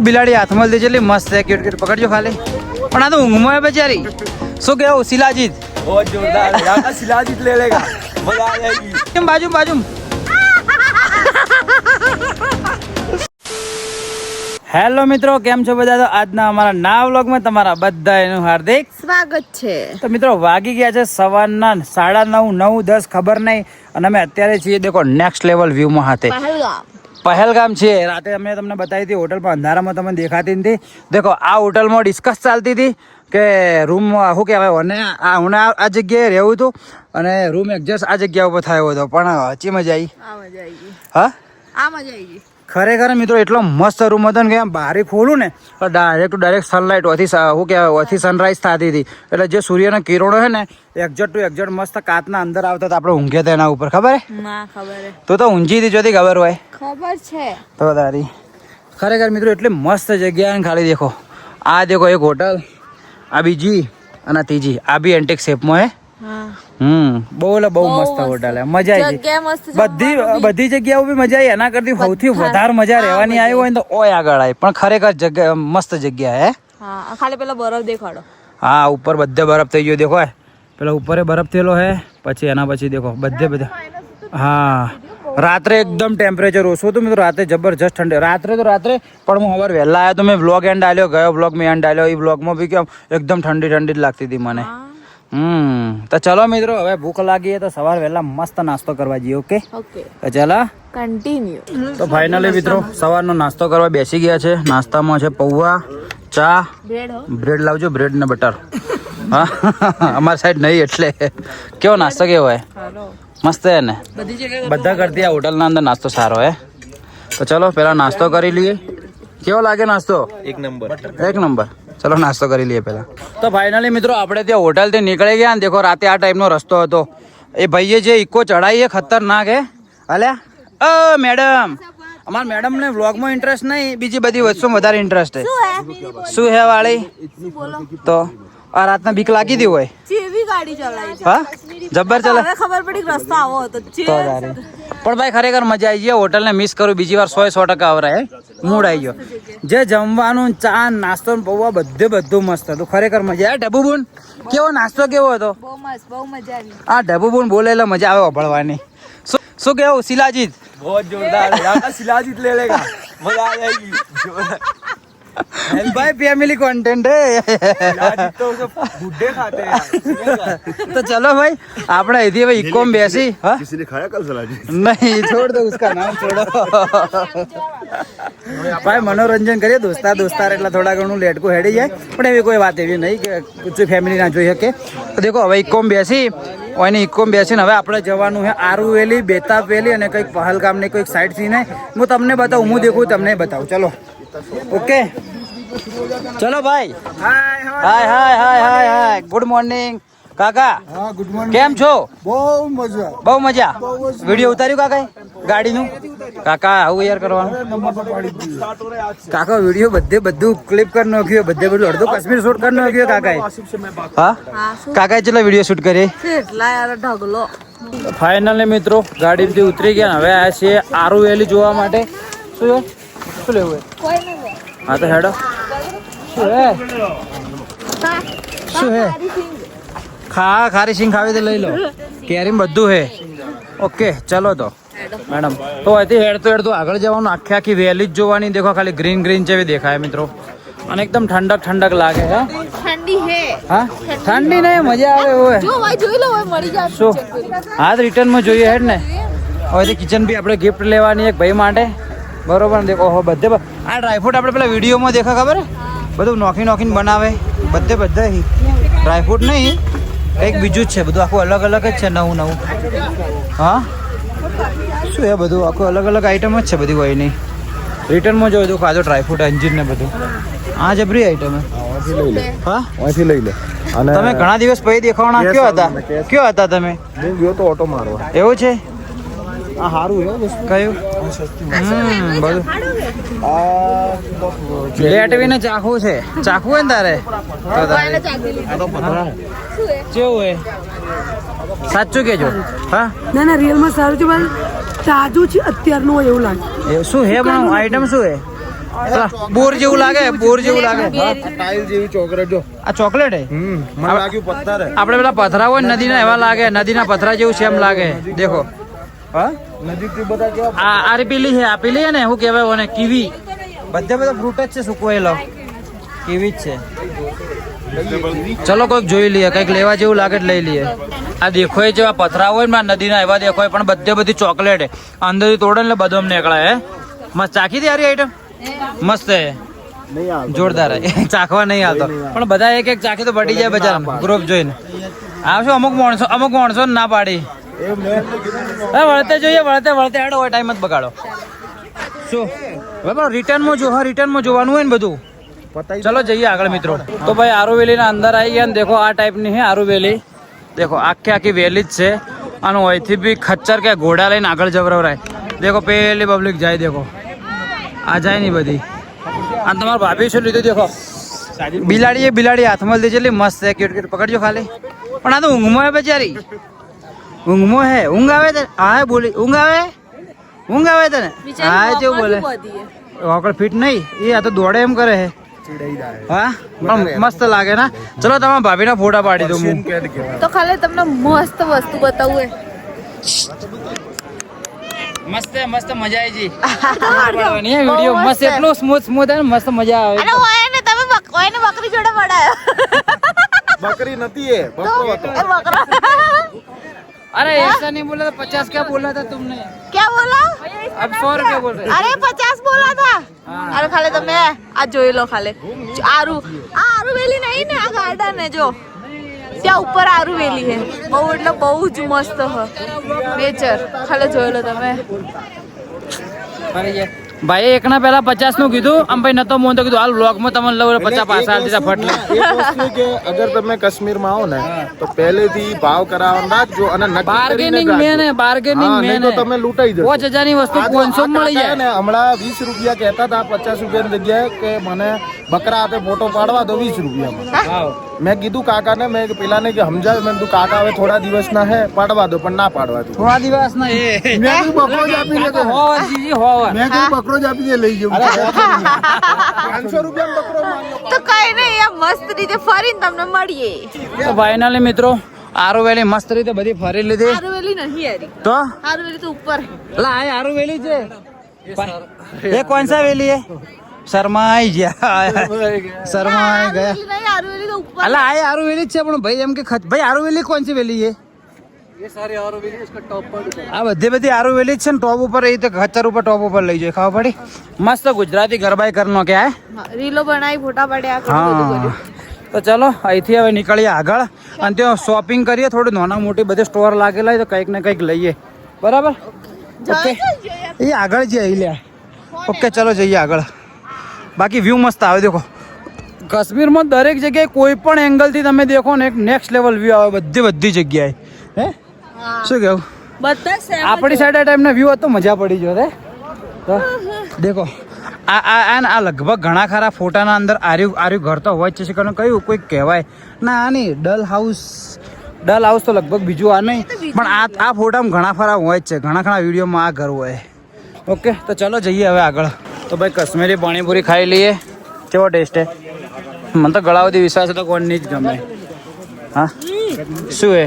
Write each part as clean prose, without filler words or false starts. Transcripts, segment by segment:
બિલાડી હાથમાં લીધી એટલી મસ્ત છે, ક્યુટ ક્યુટ પકડજો ખાલી. પણ આ તો ઊંઘમાં હે બેચારી. શું કેવું શિલાજીત? बहुत जोरदार है यार, शिलाजीत ले लेगा, मजा आ जाएगी. બાજુ બાજુ. હેલો મિત્રો, કેમ છો બધા? તો આજના અમારા નવા વ્લોગમાં તમારા બધાનું હાર્દિક સ્વાગત છે. તો મિત્રો વાગી ગયા છે સવારના 9:30, 9:10 ખબર નહીં, અને અમે અત્યારે છીએ દેખો નેક્સ્ટ લેવલ વ્યૂમાં હાથે પહેલગામ છે. રાતે અમે તમને બતાવી હતી હોટલ પર, અંધારામાં તમને દેખાતી નથી. દેખો આ હોટલમાં ડિસ્કસ ચાલતી હતી કે રૂમ શું કહેવાય, અને આ જગ્યાએ રહેવું હતું અને રૂમ એડજસ્ટ આ જગ્યા ઉપર થયો હતો, પણ હચી મજા આવી. હા ખરેખર મિત્રો એટલો મસ્ત રૂમ હતો ને કે બારી ખોલું ને તો ડાયરેક્ટ સનલાઇટ ઓથી શું કહેવાય ઓથી સનરાઈઝ થતી હતી. એટલે જે સૂર્યના કિરણો છે ને એક્ઝેક્ટ ટુ એક્ઝેક્ટ મસ્ત કાચના અંદર આવતા હતા. આપણે ઊંઘ્યા હતા એના ઉપર, ખબર હે? ના ખબર હે. તો ઊંઘી હતી, જોતી ખબર હોય? ખબર છે તો તારી ખરેખર મિત્રો એટલી મસ્ત જગ્યા ને ખાલી દેખો. આ દેખો એક હોટલ, આ બીજી અને આ ત્રીજી, આ બી એન્ટિક શેપમાં હે. બહુ મસ્ત હોટલ હે, મજા આવી. બધી જગ્યાઓ બી મજા આવી. એના કરતી સૌથી વધારે મજા રહેવાની આવી હોય ને તો ઓય આગળ આવી. પણ ખરેખર જગ્યા મસ્ત જગ્યા હે. ખાલી પેલા બરફ દેખાડો. હા ઉપર બધે બરફ થઈ ગયો દેખો. પેલા ઉપરે બરફ થયેલો હે, પછી એના પછી દેખો બધે બધા. હા રાત્રે એકદમ ટેમ્પરેચર ઓછું હતું મિત્રો. રાત્રે જબરજસ્ત ઠંડી. રાત્રે પણ હું સવારે વહેલા આવ્યો તો મેં વ્લોગ એન્ડ આલ્યો, ગયો વ્લોગ મેં એન્ડ આલ્યો. એ વ્લોગમાં બી કેમ એકદમ ઠંડી જ લાગતી હતી મને. તો ચલો મિત્રો, હવે ભૂખ લાગી તો સવાર વહેલા મસ્ત નાસ્તો કરવા જઈએ. ઓકે તો ચલો કન્ટિન્યુ. તો ફાઇનલી મિત્રો સવારનો નાસ્તો કરવા બેસી ગયા છે. નાસ્તામાં છે પૌવા, ચા, બ્રેડ લાવજો, બ્રેડ ને બટર. હા અમારી સાઈડ નહીં એટલે. કેવો નાસ્તો કેવો હે? મસ્ત હે ને? બધા કરતી આ હોટલના અંદર નાસ્તો સારો હે. તો ચલો પેલા નાસ્તો કરી લઈએ. કેવો લાગે નાસ્તો? एक नंबर. ચલો નાસ્તો કરી લઈએ પેલા. તો ફાઇનલી મિત્રો આપણે ત્યાં હોટલથી નીકળી ગયા ને દેખો રાતે આ ટાઈપનો રસ્તો હતો. એ ભાઈએ જે ઇકો ચડાવી એ ખતરનાક હે. અલ્યા મેડમ, અમારા મેડમ ને વ્લોગમાં ઇન્ટરેસ્ટ નહીં, બીજી બધી વસ્તુમાં વધારે ઇન્ટરેસ્ટ હે. શું હે વાળી? તો આ રાતના બીક લાગી દી હોય. જેવી ગાડી ચલાવી છે. હા જબ્બર ચલા. હવે ખબર પડી કે રસ્તો આવો હતો. પણ ભાઈ ખરેખર મજા આવી ગઈ. હોટલને મિસ કરું બીજી વાર 100% આવરાય. મૂડ આવી ગયો. જે જમવાનું, ચા, નાસ્તો, પૌવા બધું મસ્ત હતું. ખરેખર મજા આવી. ઢબુબુન કેવો નાસ્તો કેવો હતો? બહુ મજા આવી. આ ઢબુબુન બોલે એટલે મજા આવે વાપરવાની. શું કેવું શિલાજીત? बहुत जोरदार है यार, शिलाजीत ले लेगा, मजा आ जाएगी. ભાઈ ફેમિલી કોન્ટેન્ટ હે. शिलाजीत तो उसे बुड्ढे खाते हैं यार. તો ચલો ભાઈ આપણે અહીંથી હવે ઇકોમ બેસી. હા किसी ने खाया कल सलाद? नहीं छोड़ दो उसका नाम छोड़ो. ભાઈ મનોરંજન કરીએ દોસ્તાર એટલે થોડા ઘણું લેટકું હેડી જાય. પણ એવી કોઈ વાત એવી નહીં કે કુછ ફેમિલી ના જોઈ શકે. તો દેખો હવે ઇકોમ બેસી એની ઇકોમ બેસીને હવે આપણે જવાનું છે આરુ વેલી, બેતાબ વેલી અને કંઈક પહલગામની કોઈક સાઈડ સીન હે. હું તમને બતાવું, હું દેખું તમને બતાવું. ચલો ઓકે ચલો ભાઈ. હાય ગુડ મોર્નિંગ કાકા. हाँ गुड मॉर्निंग. કેમ છો? बहुत मजा. બહુ મજા. વિડીયો ઉતાર્યું કાકા ગાડીનું? કાકા આવું યાર કરવાનું. કાકા વિડીયો બધું ક્લિપ કરી નાખ્યો, બધું અડધો કાશ્મીર શૂટ કરી નાખ્યો કાકાએ. હા કાકાએ કેટલા વિડીયો શૂટ કરી? એટલા યાર ઢગલો. ફાઇનલી મિત્રો ગાડીમાંથી ઉતરી ગયા. હવે આ છે આરુ વેલી જોવા માટે. શું લેવું? હા તો હેડો. શું હે? ખારી સિંગ ખાવી તો લઈ લો. કેરી બધું હે. ઓકે ચલો તો મેડમ. તો અહીંથી હેડતો આગળ જવાનું. આખી વેલી જ જોવાની. દેખો ખાલી ગ્રીન જેવી દેખાય મિત્રો. અને એકદમ ઠંડક લાગે. હે ઠંડી હે. હા ઠંડી નહીં, મજા આવે હોય. જો ભાઈ જોઈ લો, હવે મળી જાય. શું હા રિટર્નમાં જોઈએ હેડ ને. હવે કિચન બી આપણે ગિફ્ટ લેવાની એક ભાઈ માટે. બરોબર દેખો બધે આ ડ્રાયફ્રૂટ આપણે પેલા વિડીયોમાં દેખા ખબર હે? બધું નોખીને બનાવે. બધે ડ્રાયફ્રૂટ નહીં, એક બીજું જ છે. બધું આખું અલગ જ છે, નવું. હા શું એ બધું આખું અલગ આઈટમ જ છે બધી. કોઈ નહીં રિટર્નમાં જોઈ દો ખાધો ડ્રાયફ્રૂટ એન્જિન ને બધું. આ જબરી આઈટમ હે. હા અહીંથી લઈ લે. અને તમે ઘણા દિવસ પછી દેખાવાના. કયો હતા તમે? હું ગયો તો ઓટો મારવા. એવું છે? આ સારું હે કયું? બધું લેટવીને ચાખવું છે. ચાખવું હોય ને તારે તો કેવું હે? સાચું કેજો. હા ના રિયલમાં સારું છે. તાજું છે અત્યારનું એવું લાગે. શું હે? પણ આઈટમ શું હે? બોર જેવું લાગે, બોર જેવું લાગે. ટાઇલ જેવી ચોકલેટ જો. આ ચોકલેટ હે. મને લાગ્યું પથ્થર હે. આપણે પેલા પથરા હોય ને નદીના એવા લાગે, નદીના પથરા જેવું સેમ લાગે. દેખો હા નજીકથી બધા કેવા આ પેલી છે, આ પેલી છે ને શું કહેવાય ઓને કીવી. બધા ફ્રૂટ જ છે સુકવાયેલો, કીવી જ છે. ચલો કોઈક જોઈ લઈએ, કઈક લેવા જેવું લાગે તો લઈ લઈએ. આ દેખો એ જેવા પથરા હોય ને નદીના એવા દેખો, પણ બધી ચોકલેટ અંદરથી તોડે એટલે બદામ નીકળે હે. મસ્ત ચાખી દે આઈટમ મસ્ત હે, નહીં આવે. જોરદાર હે. ચાખવા નહીં આવતો પણ બધા એક એક ચાખી તો પટી જાય બજારમાં ગ્રુપ જોઈને. આવશો અમુક માણસો ને ના પાડી. એ મેં હા વળતે જોઈએ, વળતે હેડો હોય, ટાઈમ જ બગાડો. શું બરાબર રિટર્નમાં જો, હા રિટર્નમાં જોવાનું હોય ને બધું. પતાઈ ચલો જઈએ આગળ મિત્રો. તો ભાઈ આરુવેલી ના અંદર આવી ગયા ને દેખો આ ટાઈપની હે આરુવેલી. દેખો આખી વેલી જ છે અને અહીંથી બી ખચ્ચર કે ઘોડા લઈને આગળ જવરાય. દેખો પેલી પબ્લિક જાય, દેખો આ જાય નહીં બધી. અને તમારા ભાભી શું લીધું દેખો, બિલાડી હાથમાં લીધી એટલી મસ્ત છે, ક્યુટ પકડજો ખાલી. પણ આ તો ઊંઘમાં હે બેચારી, ઊંઘમાં હે. ઊંઘ આવે તને? હા બોલી ઊંઘ આવે તને? હા જેવું બોલે. ઓકળ ફિટ નહીં એ, આ તો દોડે એમ કરે હે. હા પણ મસ્ત લાગે ને. ચલો તમારા ભાભીના ફોટા પાડી દઉં હું. તો ખાલી તમને મસ્ત વસ્તુ બતાવું મસ્ત મજા આવી જી. વિડીયો મસ્ત એટલો સ્મૂથ હે, મસ્ત મજા આવે. અરે ઓય ને તમે ઓય ને બકરી જોડે પડાયો. બકરી નથી એ બકરો હતો. એ બકરા अरे ऐसा नहीं बोला था, 50 क्या बोला था तुमने? क्या बोला? अब 100 रुपया बोल रहे. अरे 50 बोला था. અરે ખાલી તમે આ જોઈ લો ખાલી. આરુવેલી નહીં ને, આ ગાર્ડન હે જો. ત્યાં ઉપર આરુવેલી હે. બહુ એટલે બહુ જ મસ્ત હ નેચર. ખાલી જોઈ લો તમે. ભાઈ એકના પહેલા 50 નું કીધું, આમ ભાઈ નતો મોન તો કીધું હાલ વ્લોગ માં તમને લઉં 50 પાછા આલ દીધા ફટ લે. એક વસ્તુ કે અગર તમે કાશ્મીરમાં આવો ને તો પહેલેથી ભાવ કરાવવાનું રાખજો અને નક્કી કરીને બાર્ગેનિંગ રાખજો. મેન હે, બાર્ગેનિંગ હા, મેન નહીં તો તમે લૂંટાઈ જશો. 5000 ની વસ્તુ 500 મળી જાય ને. હમણાં 20 રૂપિયા કહેતા હતા, 50 રૂપિયાની જગ્યાએ કે મને બકરા હાથે ફોટો પાડવા દો 20 રૂપિયામાં. મેં કીધું કાકાને, મેં પેલાને કે સમજાવ્યું, મેં કીધું કાકા હવે થોડા દિવસના હે પાડવા દો, પણ ના પાડવા દો. થોડા દિવસ ના એ મેં કીધું બકરો જ આપી દે. હોવા જીજી હોવા. મેં કીધું બકરો જ આપી દે, લઈ જવું. 500 રૂપિયા બકરો માંગ્યો. તો કઈ નહીં, આ મસ્ત રીતે ફરીને તમને મળીએ. તો ફાઇનલી મિત્રો આરુવેલી મસ્ત રીતે બધી ફરી લીધી. આરુવેલી નહીં યારી. તો આરુવેલી તો ઉપર હે. લા આ આરુવેલી છે. ये कौन सा वेली है? शर्माई ગયા, શરમાઈ ગયા. નહીં આરુવેલી તો ઉપર. અલા આ આરુવેલી જ છે પણ ભાઈ એમ કે ભાઈ આરુવેલી કોણ છે વેલી है? આ બધી આરુવેલી જ છે ને, ટોપ ઉપર એ તો ખચ્ચર ઉપર ટોપ ઉપર લઈ જાય. ખબર પડી? મસ્ત ગુજરાતી ગરબાઈ કરનો કે હે. રીલો બનાવી, ફોટા પાડ્યા, બધું હા કર્યું. તો ચલો અહીંથી હવે નીકળીએ આગળ અને ત્યાં શોપિંગ કરીએ. થોડી નાના મોટી બધી સ્ટોર લાગેલા હોય તો કંઈક ને કંઈક લઈએ. બરાબર ઓકે, એ આગળ જઈએ લે. ઓકે ચલો જઈએ આગળ. બાકી વ્યૂ મસ્ત આવે. દેખો કાશ્મીરમાં દરેક જગ્યાએ કોઈ પણ એંગલથી તમે દેખો ને એક નેક્સ્ટ લેવલ વ્યૂ આવે બધી જગ્યાએ. હે શું કેવું? બધા સેમ આપણી સાઈડ આ ટાઈમના વ્યૂ હતો, મજા પડી ગયો હે. તો દેખો આ લગભગ ઘણા ખરા ફોટાના અંદર આર્યું ઘર તો હોય જ છે. કયું કોઈ કહેવાય ના આ નહીં, ડલ હાઉસ તો લગભગ બીજું આ નહીં, પણ આ ફોટામાં ઘણા ખરા હોય જ છે. ઘણા વિડીયોમાં આ ઘર હોય. ઓકે તો ચલો જઈએ હવે આગળ. તો ભાઈ કાશ્મીરી પાણીપુરી ખાઈ લઈએ. કેવો ટેસ્ટ હે? મને તો ગળા સુધી વિશ્વાસ તો કોણ નહીં જ ગમે. હા શું હે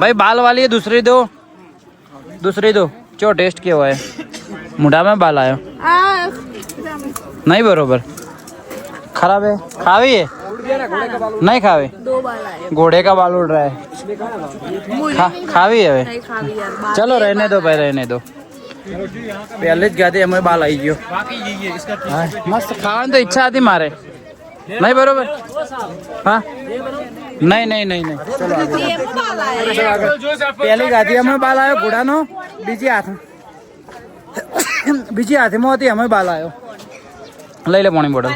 ભાઈ? બાલ વાલી है, दूसरी दो. क्यों टेस्ट क्या हुआ है? मुंडा में बाल आयो नहीं बरोबर, खराब है. खावी है नहीं खावे? 2 बाल आए. घोड़े का बाल उड़ रहा है. खावी है नहीं खावी यार. बाल चलो रहने दो भाई, रहने दो. पहले જ ગયા તે અમે બાલ આવી ગયો. મસ્ત ખાવાની તો ઈચ્છા હતી મારે. નહીં બરોબર? હા નહીં ચલો પહેલી ગાદી અમે બાલ આવ્યો ઘોડાનો, બીજી હાથમાં હતી અમે બાલ આવ્યો. લઈ લે પાણી બોટલ.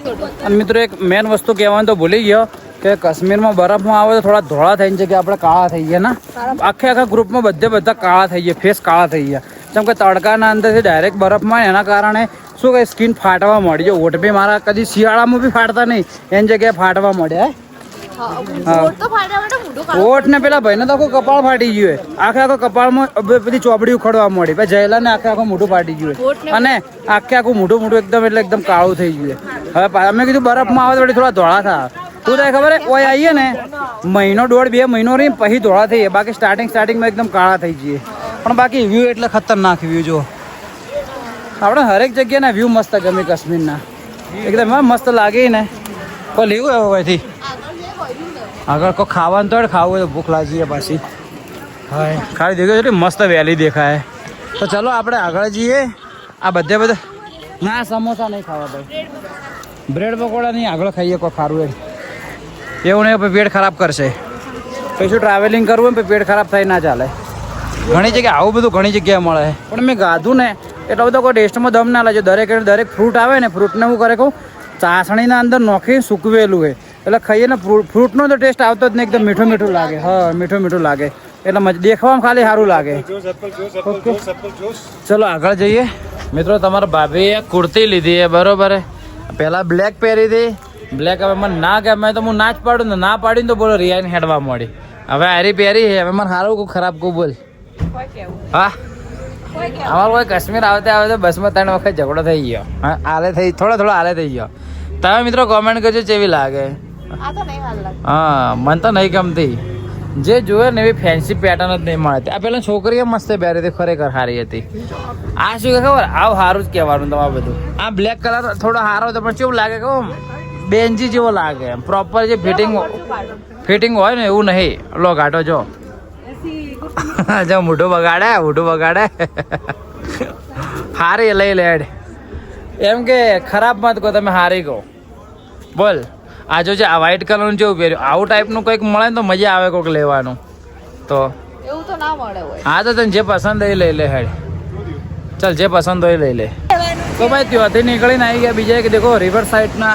અને મિત્રો એક મેન વસ્તુ કહેવાનું તો ભૂલી ગયો કે કાશ્મીરમાં બરફમાં આવે તો થોડા ધોળા થઈ જાય કે આપણે કાળા થઈ ગયા ના. આખા ગ્રુપમાં બધા કાળા થઈ ગયા, ફેસ કાળા થઈ ગયા. જેમ કે તડકાના અંદરથી ડાયરેક્ટ બરફમાં એના કારણે શું કે સ્કિન ફાટવા મળી. જો ઓટ બી મારા કદી શિયાળામાં બી ફાટતા નહીં, એની જગ્યાએ ફાટવા મળ્યા. ઓટ તો ફાટ્યા માટે મોઢું કાળું ઓઠ ને પેલા ભાઈને તો આખું કપાળ ફાટી ગયું આખો કપાળમાં બધી ચોપડી ઉખડવા મળી પછી જયલા ને આખું મોઢું ફાટી ગયું અને આખું મોઢું એકદમ એટલે એકદમ કાળું થઈ ગયું હવે અમે કીધું બરફમાં આવે તો વળી થોડા ધોળા થાય તું તને ખબર ઓય આવીએ ને મહિનો 1.5-2 મહિનો રહી પછી ધોળા થઈએ બાકી સ્ટાર્ટિંગમાં એકદમ કાળા થઈ જઈએ પણ બાકી વ્યૂ એટલે ખતરનાક વ્યૂ જો આપણે હરેક જગ્યાના વ્યૂ મસ્ત ગમે કાશ્મીરના એકદમ મસ્ત લાગે ને કોઈ લેવું હવેથી આગળ કોઈ ખાવાનું તો ખાવું હોય તો ભૂખ લાગી પાછી હા ખાલી દેખો એટલી મસ્ત વેલી દેખાય તો ચલો આપણે આગળ જઈએ આ બધા ના સમોસા નહીં ખાવા ભાઈ બ્રેડ પકોડા નહીં આગળ ખાઈએ કોઈ ખારું એવું નહીં પેટ ખરાબ કરશે પછી ટ્રાવેલિંગ કરવું હોય પેટ ખરાબ થાય ના ચાલે ઘણી જગ્યાએ આવું બધું ઘણી જગ્યાએ મળે પણ મેં ગાધું ને એટલો બધો કોઈ ટેસ્ટમાં દમ ના લાગે દરેક ફ્રૂટ આવે ને ફ્રૂટને હું કરે કહું ચાસણીના અંદર નોખી સૂકવેલું હોય એટલે ખાઈએ ને ફ્રૂટનો તો ટેસ્ટ આવતો જ નહીં એકદમ મીઠું લાગે હા મીઠું લાગે એટલે દેખવામાં ખાલી સારું લાગે ચલો આગળ જઈએ મિત્રો તમારા ભાભીએ કુર્તી લીધી છે બરોબર પહેલાં બ્લેક પહેરી હતી બ્લેક હવે મને ના ગમે તો હું ના જ પાડું ને ના પાડીને તો બોલો રિયાને હેડવા મળી હવે હારી પહેરી છે હવે મને સારું કહું ખરાબ કહું બોલ હા અમારું કોઈ કાશ્મીર આવતે બસમાં 3 વખત ઝઘડો થઈ ગયો હા હાલે થઈ થોડો હાલે થઈ ગયો તમે મિત્રો કોમેન્ટ કરજો કેવી લાગે હા મને તો નહીં ગમતી જે જોયે ને એવી ફેન્સી પેટર્ન જ નહીં મળતી આ પેલા છોકરીએ મસ્ત પહેરી હતી ખરેખર સારી હતી આ શું ખબર આવ સારું જ કહેવાનું તમારું બધું આ બ્લેક કલર થોડો સારો હતો પણ કેવું લાગે કહું બેન્જી જેવો લાગે પ્રોપર જે ફિટિંગ હોય ને એવું નહીં લો ઘાટો જો જો મોઢું બગાડે હારી લઈ લેડ એમ કે ખરાબ મત કહો તમે હારી કહો બોલ આ જો છે આ વ્હાઈટ કલરનું જેવું પહેર્યું આવું ટાઈપનું કંઈક મળે ને તો મજા આવે કોઈક લેવાનું તો એવું તો ના મળે હોય હા તો તને જે પસંદ હોય લઈ લે હેડ ચાલ જે પસંદ હોય લઈ લે તો ભાઈ ત્યાંથી નીકળીને આવી ગયા બીજા એક દેખો રિવર સાઈડના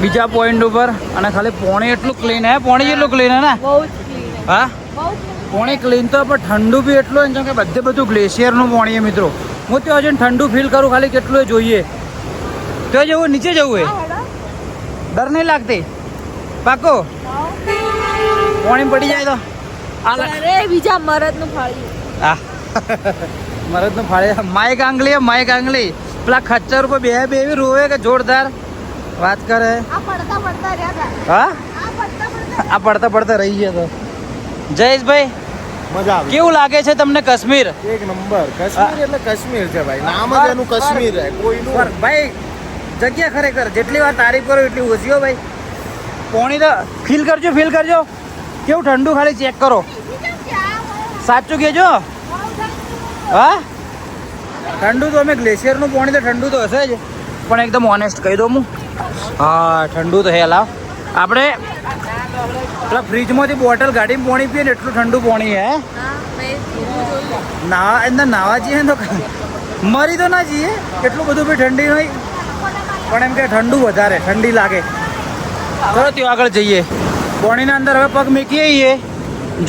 બીજા પોઈન્ટ ઉપર અને ખાલી પોણી એટલું ક્લીન હે પોણી જેટલું ક્લીન હે ને બહુ જ ક્લીન હા બહુ જ પોણી ક્લીન તો પણ ઠંડુ બી એટલું હોય કે બધું ગ્લેશિયરનું પોણી મિત્રો હું ત્યાં જઈને ઠંડુ ફીલ કરું ખાલી કેટલું જોઈએ તો જવું નીચે જવું એ ડર નહીં લાગતી પાકો પોણી પડી જાય તો અરે બીજા મરદનું ફાળ્યું હા મરદનું ફાળે માઇક આંગળી પેલા ખચ્ચર ઉપર બે એવી રોવે કે જોરદાર વાત કરે આ પડતા રહ્યા હા આ પડતા પડતા રહી ગયા તો જયેશભાઈ મજા આવે કેવું લાગે છે તમને કાશ્મીર એક નંબર કાશ્મીર એટલે કાશ્મીર છે ભાઈ નામ જ એનું કાશ્મીર છે કોઈનું ભાઈ જગ્યા ખરેખર જેટલી વાર તારીફ કરો એટલી ઓછી હો ભાઈ પોણી તો ફીલ કરજો કેવું ઠંડુ ખાલી ચેક કરો સાચું કહેજો હા ઠંડુ તો અમે ગ્લેશિયરનું પોણી તો ઠંડુ તો હશે જ પણ એકદમ ઓનેસ્ટ કહી દઉં હું હા ઠંડુ તો હે લાવ આપણે પેલા ફ્રીજમાંથી બોટલ કાઢીને પોણી પીએ ને એટલું ઠંડુ પોણી હે નાવા જઈએ ને તો મરી તો ના જઈએ એટલું બધું બી ઠંડી નહીં પણ એમ કે ઠંડુ વધારે ઠંડી લાગે ચલો ત્યાં આગળ જઈએ પોણીના અંદર હવે પગ મૂકીએ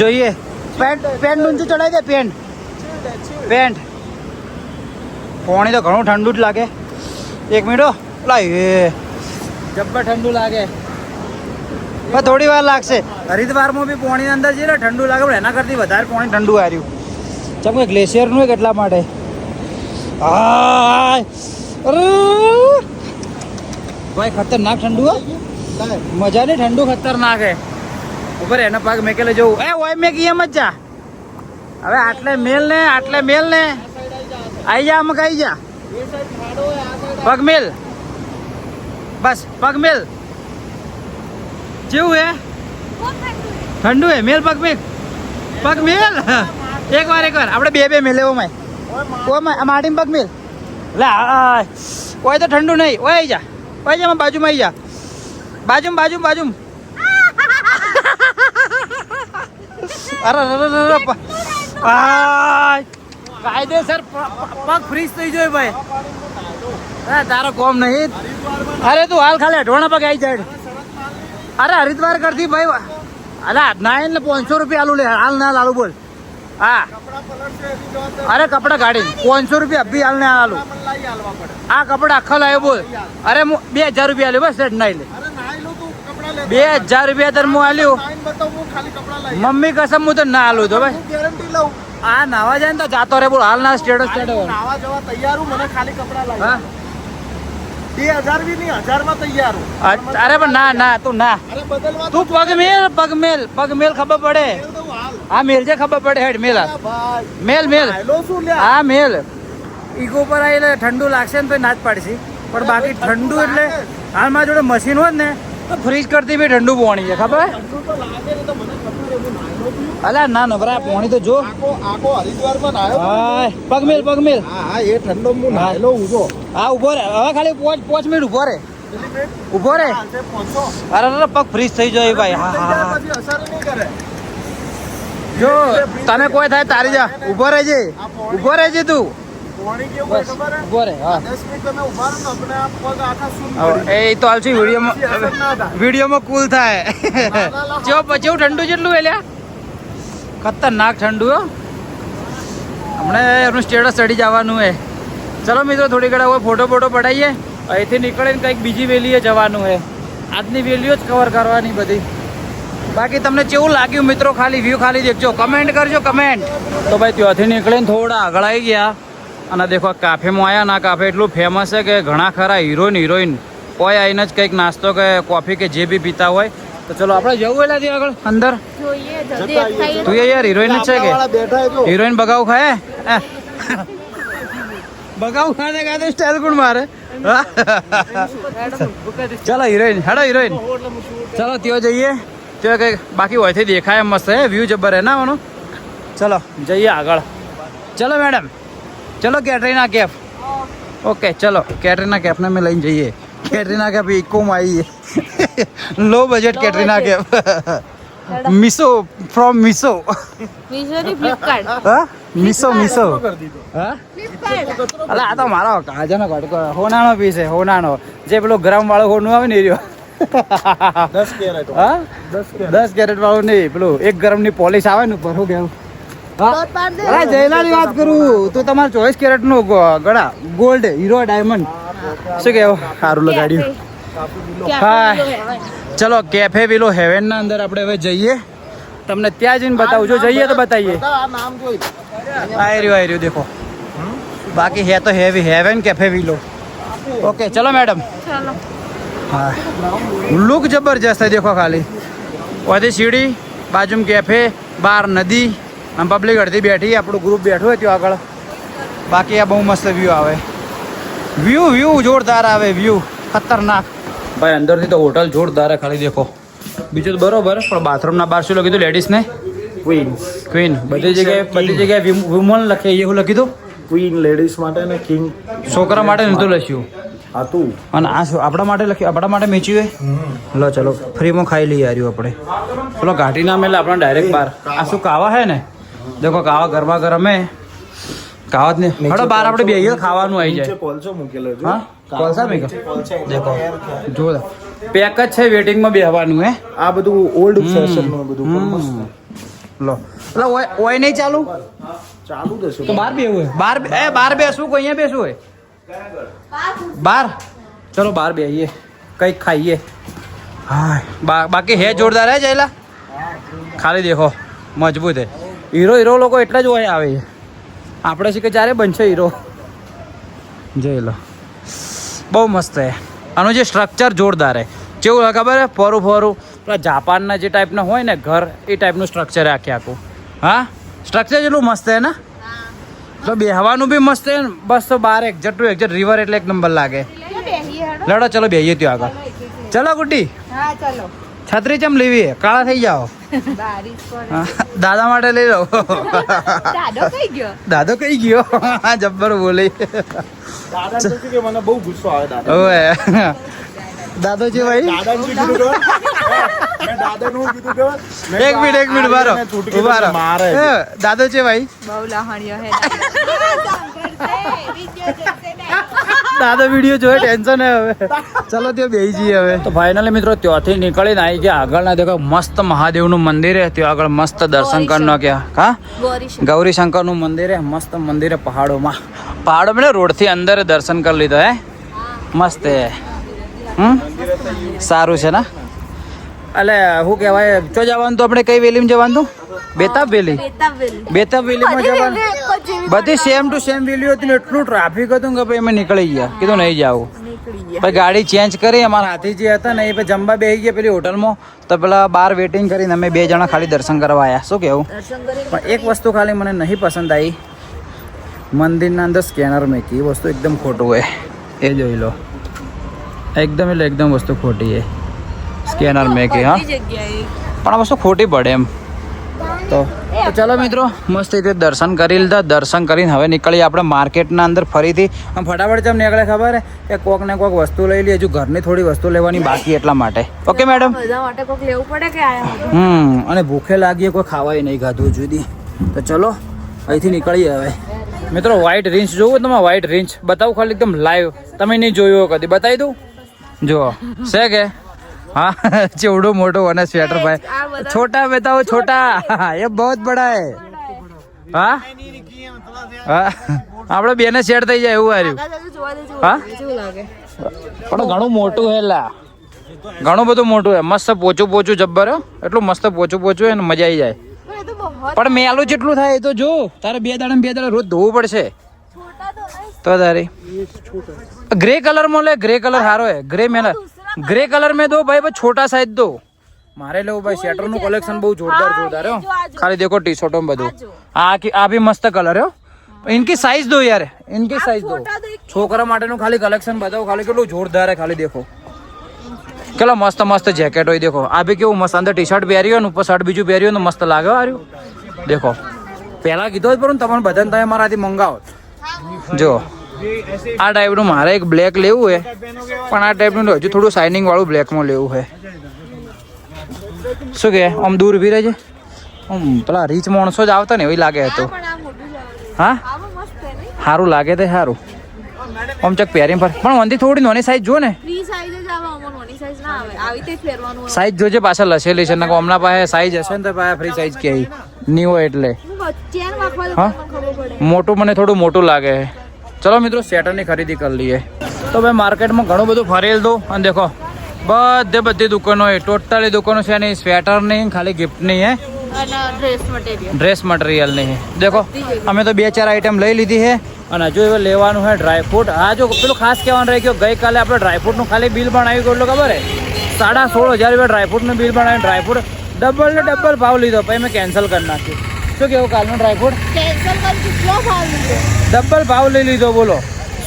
જોઈએ પેન્ટ ઊંચું ચડાવી દે પેન્ટ પોણી તો ઘણું ઠંડુ જ લાગે એક મિનિટ લાવ જબ્બર ઠંડુ લાગે પણ થોડી વાર લાગશે હરિદ્વારમાં બી પોણીની અંદર જઈએ ઠંડુ લાગે પણ એના કરતી વધારે પોણી ઠંડુ આવ્યું ચમ કે ગ્લેશિયરનું હોય એટલા માટે ભાઈ ખતરનાક ઠંડુ હો મજા નહીં ઠંડુ ખતરનાક હે ઉપર એના પાક મેકેલે જવું એ ઓય મેં એમ જ જા હવે આટલે મેલ ને આઈ જા અમુક આઈ જા પગ મેલ બસ પગ મેલ કેવું હે ઠંડુ હે મેલ પગ મેલ એક વાર આપણે બે મેલે ઓમાય માટીમાં પગ મેલ લે ઓય તો ઠંડુ નહીં ઓય આઈ જા બાજુમાં આવી જા બાજુમાં અરે કાયદેસર પગ ફ્રીઝ થઈ જાય ભાઈ તારો કોમ નહીં અરે તું હાલ ખાલી અઢવાણા પગ આવી જાય અરે હરિદ્વાર કરતી ભાઈ અરે નાઈન ને 500 રૂપિયા આલુ લે હાલ ના લાલુ બોલ હા અરે કપડા ગાડી 500 રૂપિયા અભી હાલ ને આલુ આ કપડા આખા લાવ્યો બોલ અરે 2000 રૂપિયા લે બસ સેટ નાઈ લે 2000 રૂપિયા તર હું આલ્યું સાઈન બતાવ હું ખાલી કપડા લાવી મમ્મી કસમ હું તો ના આલું તો ભાઈ હું ગેરંટી લઉં આ નાવા જાય ને તો જાતો રે બોલ હાલ ના સ્ટેટસ હું નાવા જવા તૈયાર હું મને ખાલી કપડા લાવી હા 2000 બી નહીં 1000 માં તૈયાર હું અરે પણ ના ના તું ના અરે બદલવા તું પગ મેલ ખબર પડે તો હાલ આ મેલ છે ખબર પડે હેડ મેલ આ. ભાઈ મેલ આયલો શું લ્યા હા મેલ ઈગો પર આવીને ઠંડુ લાગશે ને તો ના જ પાડશે પણ બાકી ઠંડુ એટલે હાલ મારા જોડે મશીન હોત ને તો ફ્રીજ કરતી બી ઠંડુ પોણી છે ખબર ઠંડુ તો લાગે ને તો મને ખબર છે હું નાયલો પીઉં અલા ના નવરા પોણી તો જો આખો હરિદ્વારમાં નાયો હાય પગ મેલ હા હા એ ઠંડો હું નાયલો હું જો હા ઉભો રે હવે ખાલી 5 મિનિટ ઉભો રે કેટલી મિનિટ ઉભો રે હાલતે પહોંચો અરે પગ ફ્રીજ થઈ જાય ભાઈ હા થઈ હા જાય હા પછી અસર નહીં કરે જો તને કોઈ થાય તારી જા ઉભો રહેજે ઉભો રહેજે તું પાણી કેવું હોય ખબર હે ઉભો રે હા 10 મિનિટ તમે ઉભા રહો ને આપણે આ પગ આખા સૂન હવે એ તો હાલથી પછી અસર ના વિડીયોમાં થાય. વિડીયોમાં કુલ થાય જેવું ઠંડુ જેટલું એલ્યા ખતરનાક ઠંડુ હો હમણે એનું સ્ટેટસ ચડી જવાનું હે ચલો મિત્રો થોડી ઘણા હવે ફોટો પડાવીએ અહીંથી નીકળીને કંઈક બીજી વેલીએ જવાનું હે આજની વેલીઓ જ કવર કરવાની બધી બાકી તમને કેવું લાગ્યું મિત્રો ખાલી વ્યૂ ખાલી દેખજો કમેન્ટ કરજો કમેન્ટ તો ભાઈ ત્યાંથી નીકળીને થોડા આગળ આવી ગયા અને દેખો કાફેમાં આવ્યા ના કાફે એટલું ફેમસ છે કે ઘણા ખરા હિરોઈન કોઈ આવીને જ કંઈક નાસ્તો કે કોફી કે જે બી પીતા હોય તો ચલો આપણે જવું એટલે ત્યાં આગળ અંદર જોઈએ જલ્દી ખાઈએ તું યાર હિરોઈન જ છે કે વાળા બેઠા હે જો હિરોઈન બગાવ ખાય બગાવ ખાને ખાતે સ્ટાઇલ કોણ મારે હા? ચાલો હિરોઈન ચાલો ત્યાં જઈએ ત્યાં કંઈક બાકી હોયથી દેખાય એમ મસ્ત હે વ્યૂ જબર હે ના મનો ચલો જઈએ આગળ ચલો મેડમ ચલો કેટરીના કેફ ઓકે ચલો કેટરીના કેફને મેં લઈને જઈએ કેટરીના કેફ ઇકોમાં આવીએ low budget Katrina Kaif Meesho from Meesho મીશોની ફ્લિપકાર્ટ હા મિસો કરી દીધો હા ફ્લિપકાર્ટ અલા આ તો મારો કાજાનો ઘટકો હોનાનો પીસ છે હોનાનો જે પેલો ગ્રામ વાળો હોનું આવે ને એ રહ્યો 10 કેરેટ હા 10 કેરેટ 10 કેરેટ વાળું નહીં પેલું 1 ગ્રામ ની પોલિશ આવે ને ઉપર હું કેવું હા દોત પાડ દે અરે જયલાની વાત કરું તો તમારે 24 કેરેટ નું ગળા ગોલ્ડ હીરો ડાયમંડ શું કેવું સારું લગાડ્યું હા ચલો કેફે વિલો હેવન ના અંદર આપણે હવે જઈએ તમને ત્યાં જઈને બતાવું જો જઈએ તો બતાવીએ આ નામ જોઈ આ રહ્યું દેખો બાકી હે તો હેવન કેફે વિલો ઓકે ચલો મેડમ ચાલો હા લુક જબરજસ્ત है देखो खाली वही सीढ़ी बाजू में कैफे बार नदी हम पब्लिक अड़ती बैठी આપણું ગ્રુપ બેઠું હોય ત્યાં આગળ બાકી આ બહુ મસ્ત વ્યૂ આવે વ્યૂ જોરદાર આવે વ્યૂ ખતરનાક ભાઈ અંદરથી તો હોટલ જોરદાર હે ખાલી દેખો બીજું તો બરોબર પણ બાથરૂમના બહાર શું લખી દઉં લેડીઝને ક્વીન બધી જગ્યાએ વુમન લખે એવું લખી દઉં ક્વીન લેડીઝ માટે ને કિંગ છોકરા માટે નહોતું લખ્યું હતું અને આ શું આપણા માટે લખ્યું આપણા માટે મેચ્યું હે લો ચલો ફ્રીમાં ખાઈ લઈએ આર્યું આપણે ચલો ઘાટી ના મેલે આપણે ડાયરેક્ટ બહાર આ શું કાવા હે ને દેખો કાવા ગરમા ગરમ હે કાવા જ ને હડો બહાર આપણે બેહીએ ખાવાનું આવી જાય કોલસો મૂકેલો છે હા કોલસા મેં દેખો જો પેક જ છે વેટિંગમાં બેહવાનું હે આ બધું ઓલ્ડ ફેશન નું બધું પણ મસ્ત લો એટલે ઓય નહીં ચાલુ ચાલુ જ છે તો બહાર બેવું હે બહાર બેસવું કે અહીંયા બેસવું હોય બાર ચલો બાર બેહીએ કંઈક ખાઈએ હા બાકી હે જોરદાર હે જયલા ખાલી દેખો મજબૂત હે હીરો લોકો એટલા જ હોય આવે છે આપણે શીખે ચારે બનશે હીરો જઈ લો બહુ મસ્ત હે આનું જે સ્ટ્રક્ચર જોરદાર હે કેવું હોય ખબર હે ફોરું પેલા જાપાનના જે ટાઈપના હોય ને ઘર એ ટાઈપનું સ્ટ્રક્ચર હે આખું હા સ્ટ્રક્ચર જેટલું મસ્ત હે ને તો બેહવાનું બી મસ્ત હે ને બસ તો બાર એક્ઝેક્ટ રિવર એટલે એક નંબર લાગે લડો ચલો બેહીએ ત્યાં આગળ ચલો ગુડ્ડી હા ચાલો છત્રી ચમ લેવી હે કાળા થઈ જાઓ બારીશ પણ હા, દાદા માટે લઈ લો દાદો કઈ ગયો દાદો કઈ ગયો જબ્બર બોલે દાદા તો કે મને બહુ ગુસ્સો આવે દાદા ઓવે દાદો છે ભાઈ દાદાનું કીધું તો મેં દાદાનું કીધું તો એક મિનિટ બારો ઉભા રહો. મારે એ, દાદો છે ભાઈ બહુ લહાણ્યો હે દાદો વિડીયો જોયે ટેન્શન હે હવે ચલો ત્યાં બેસી જઈએ હવે તો ફાઇનલી મિત્રો ત્યાંથી નીકળીને આવી ગયા આગળના દેખો મસ્ત મહાદેવનું મંદિર હે ત્યાં આગળ મસ્ત દર્શન કરનો ક્યાં હા ગૌરી શંકરનું મંદિર હે મસ્ત મંદિર હે પહાડો મેં રોડથી અંદર દર્શન કરી લીધો હે મસ્ત હે સારું છે ને એટલે શું કહેવાય ચો જવાનું તો આપણે કઈ વેલીમાં જવાનું બેતાબ વેલી બેતાબ વેલીમાં જવાનું બધી સેમ ટુ સેમ વેલી હતી ને એટલું ટ્રાફિક હતું કે ભાઈ અમે નીકળી ગયા કીધું નહીં જાવું પછી ગાડી ચેન્જ કરી અમારા હાથી જે હતા ને એ પછી જમવા બેસી ગયા પેલી હોટલમાં તો પેલા બહાર વેટિંગ કરીને અમે 2 જણા ખાલી દર્શન કરવા આવ્યા શું કહેવું પણ એક વસ્તુ ખાલી મને નહીં પસંદ આવી મંદિરના અંદર સ્કેનર મેકી એ વસ્તુ એકદમ ખોટું હોય એ જોઈ લો એકદમ એટલે એકદમ વસ્તુ ખોટી છે સ્કેનર મેકી હા પણ આ વસ્તુ ખોટી પડે એમ તો ચાલો મિત્રો મસ્ત રીતે દર્શન કરી લીધા દર્શન કરીને હવે નીકળીએ આપણે માર્કેટના અંદર ફરીથી આમ ફટાફટ જેમ નીકળે ખબર હે કે કોક ને કોક વસ્તુ લઈ લઈએ હજુ ઘરની થોડી વસ્તુ લેવાની બાકી એટલા માટે ઓકે મેડમ બધા માટે કોક લેવું પડે કે આયા અને ભૂખે લાગીએ કોઈ ખાવાય નહીં ખાધું જુદી તો ચલો અહીંથી નીકળીએ હવે મિત્રો વ્હાઈટ રીંચ જોવું તમે વ્હાઈટ રીંચ બતાવું ખાલી એકદમ લાઈવ તમે નહીં જોયું હોય કદી બતાવી દઉં જો છે કે हाँ चेवड़ो मोटो वन स्वेटर भाई छोटा बताओ छोटा ये बहुत बड़ा है हाँ આપણે બેને શેર થઈ જાય એવું આવ્યું હા પણ ઘણું મોટું હે લા ઘણું બધું મોટું હે મસ્ત પોચું પોચું જબ્બર એટલું મસ્ત પોચું પોચું હે ને મજા આવી જાય પણ મેલું જેટલું થાય એ તો જો તારે 2 દાડા રોજ ધોવું પડશે તો તારી ग्रे कलर में ले ग्रे कलर हारो है ग्रे कलर में दो भाई छोटा साइज दो मारे लो भाई स्वेटर નું કલેક્શન બહુ જોરદાર હો ખાલી देखो टी शर्टों में બધું આ भी मस्त कलर है इनकी साइज दो यार इनकी साइज दो છોકરા માટેનું ખાલી કલેક્શન બતાવો ખાલી કેટલું જોરદાર है ખાલી देखो चलो मस्त मस्त जैकेट હોય देखो આ भी કેવું મસ્ત અંદર टी-शर्ट પહેરી હોય ને ઉપર શર્ટ બીજું પહેરી હોય ને મસ્ત લાગે આર્યું देखो પહેલા કીધો જ પણ તમને બધાને તમે મારાથી મંગાવો જો આ ટાઈપનું મારે એક બ્લેક લેવું હે પણ આ ટાઈપનું હજુ થોડું શાઇનિંગ વાળું બ્લેકમાં લેવું હે શું કે આમ દૂર ઉભી રહે છે આમ પેલા રીચ માણસો જ આવતા ને એવી લાગે તો હા સારું લાગે તો સારું આમ ચક પહેરીને પર પણ વંદી થોડી નાની સાઈઝ જો ને સાઈઝ જોજે પાછળ લસેલી છે ને હમણાં પાસે સાઈઝ હશે ને તો પાસે ફ્રી સાઈઝ કે નહીં હોય એટલે હા મોટું મને થોડું મોટું લાગે ચલો મિત્રો સ્વેટરની ખરીદી કરી લઈએ તો ભાઈ માર્કેટમાં ઘણું બધું ફરેલ દો અને દેખો બધી દુકાનો હોય ટોટલી દુકાનો છે નહીં સ્વેટર નહીં ખાલી ગિફ્ટ નહીં હે ડ્રેસ મટીરિયલ નહીં દેખો અમે તો 2-4 આઈટમ લઈ લીધી છે અને હજુ હવે લેવાનું છે ડ્રાયફ્રૂટ હા જો પેલું ખાસ કહેવાનું રહી ગયો ગઈકાલે આપણે ડ્રાયફ્રૂટનું ખાલી બિલ પણ આવ્યું કેટલું ખબર હે 16,500 રૂપિયા ડ્રાયફ્રૂટનું બિલ પણ આવ્યું ડ્રાયફ્રૂટ ડબલ ને ડબલ ભાવ લીધો પછી મેં કેન્સલ કરી નાખ્યું શું કેવું કાલનું ડ્રાયફ્રૂટ ડબલ ભાવ લઈ લીધો બોલો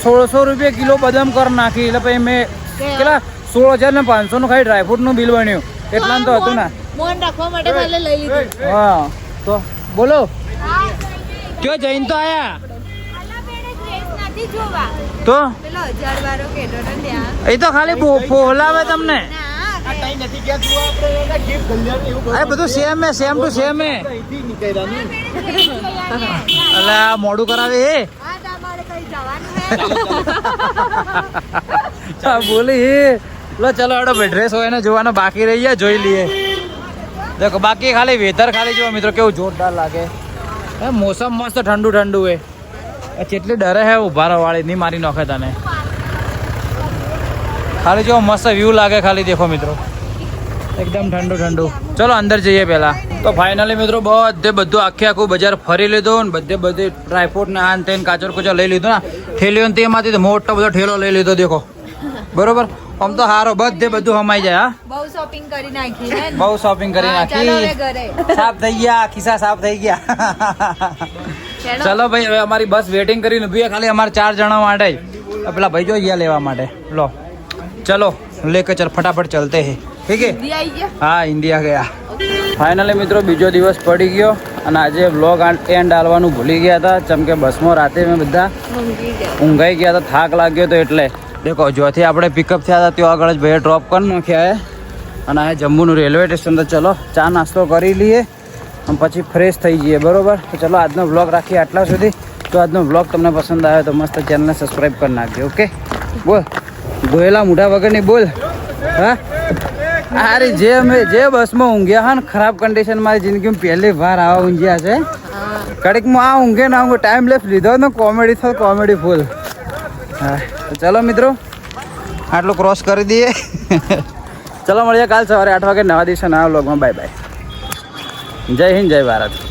1600 રૂપિયા કિલો બદામ કર નાખી એટલે પછી મેં કેટલા 16,500 નું ખાલી ડ્રાયફ્રૂટ નું બિલ બન્યું એટલા તો હતું ને હા તો બોલો ક્યો જૈન તો આયા તો એ તો ખાલી ફોલાવે તમને બધું સેમ હે સેમ ટુ સેમ હે એટલે આ મોડું કરાવે એ બોલી લો ચલો હેડો ડ્રેસ હોય ને જોવાનો બાકી રહી જાય જોઈ લઈએ દેખો બાકી ખાલી વેધર ખાલી જો મિત્રો કેવું જોરદાર લાગે મોસમ મસ્ત ઠંડુ ઠંડુ હે કેટલી ડરે હે ઉભા રહો વાળી નહીં મારી નાખે તને ખાલી જો મસ્ત વ્યૂ લાગે ખાલી દેખો મિત્રો એકદમ ઠંડુ ઠંડુ ચલો અંદર જઈએ પહેલા તો ફાઇનલી મિત્રો બધું આખું બજાર ફરી લીધું ને બધી ડ્રાયફ્રૂટ ને આન તેન કાચર કુચર લઈ લીધું ને ઠેલીઓ ને તેમાંથી મોટો બધો ઠેલો લઈ લીધો દેખો બરોબર આમ તો હારો બધું હમાઈ જાય હા બહુ શોપિંગ કરી નાખી સાફ થઈ ગયા ખિસ્સા સાફ થઈ ગયા ચલો ભાઈ હવે અમારી બસ વેટિંગ કરીને ઉભી ખાલી અમારે 4 જણા માટે પેલા ભાઈ જો ગયા લેવા માટે લો चलो लेकर चल फटाफट चलते हैं ठीक है हाँ इंडिया ગયા ફાઇનલી મિત્રો બીજો દિવસ પડી ગયો અને આજે વ્લોગ એન્ડ ડાલવાનું ભૂલી ગયા હતા જેમ કે બસમાં રાતે મેં બધા ઊંઘાઈ ગયા હતા થાક લાગ્યો તો એટલે દેખો જ્યાંથી આપણે પિકઅપ થયા હતા ત્યાં આગળ જ ભાઈ ડ્રોપ કરી નાખ્યા અને આ જમ્મુનું રેલવે સ્ટેશન તો ચલો ચા નાસ્તો કરી લઈએ અને પછી ફ્રેશ થઈ જઈએ બરોબર તો ચલો આજનો વ્લોગ રાખીએ આટલા સુધી તો આજનો વ્લોગ તમને પસંદ આવ્યો તો મસ્ત ચેનલને સબસ્ક્રાઈબ કરી નાખજો ઓકે બોલ ગોયેલા મોઢા વગરની બોલ હા અરે જે બસમાં ઊંઘ્યા હા ને ખરાબ કન્ડિશન મારી જિંદગીમાં પહેલી વાર આવા ઊંઘ્યા છે કડીકમાં આ ઊંઘે ના ઊંઘે ટાઈમ લેફ લીધો ને કોમેડી થયો કોમેડી ફૂલ હા તો ચલો મિત્રો આટલું ક્રોસ કરી દઈએ ચલો મળીએ કાલ સવારે 8 વાગે નવા દિવસે નવા વ્લોગમાં. Bye bye. જય હિન્દ, જય ભારત.